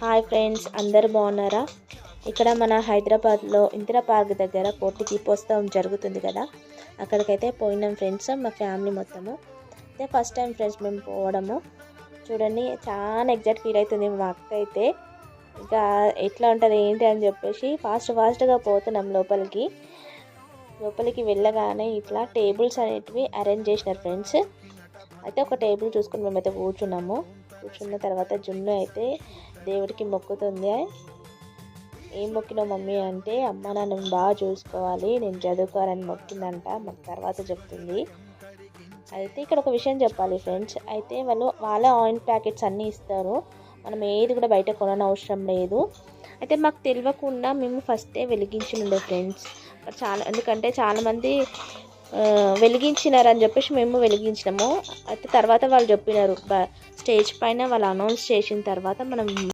Hi friends, అందరు బాగున్నారా? ఇక్కడ మన హైదరాబాద్లో ఇందిరా పార్క్ దగ్గర కోటి దీపోత్సవం జరుగుతుంది కదా, అక్కడికైతే పోయినాం ఫ్రెండ్స్, మా ఫ్యామిలీ మొత్తము. అయితే ఫస్ట్ టైం ఫ్రెండ్స్ మేము పోవడము. చూడండి, చాలా ఎగ్జైట్ ఫీల్ అవుతుంది మా అక్క అయితే. ఇంకా ఎట్లా ఉంటుంది ఏంటి అని చెప్పేసి ఫాస్ట్గా పోతున్నాం లోపలికి వెళ్ళగానే ఇట్లా టేబుల్స్ అనేటివి అరేంజ్ చేసినారు ఫ్రెండ్స్. అయితే ఒక టేబుల్ చూసుకుని మేమైతే కూర్చున్న తర్వాత జున్ను అయితే దేవుడికి మొక్కుతుంది. ఏం మొక్కినావు మమ్మీ అంటే, అమ్మ నన్ను బాగా చూసుకోవాలి, నేను చదువుకోవాలని మొక్కిందంట. మాకు తర్వాత చెప్తుంది. అయితే ఇక్కడ ఒక విషయం చెప్పాలి ఫ్రెండ్స్, అయితే వాళ్ళ ఆయిల్ ప్యాకెట్స్ అన్నీ ఇస్తారు, మనం ఏది కూడా బయట కొననవసరం లేదు. అయితే మాకు తెలియకుండా మేము ఫస్టే వెలిగించినుండే ఫ్రెండ్స్. ఎందుకంటే చాలామంది వెలిగించినారని చెప్పేసి మేము వెలిగించినాము. అయితే తర్వాత వాళ్ళు చెప్పినారు, స్టేజ్ పైన వాళ్ళు అనౌన్స్ చేసిన తర్వాత మనం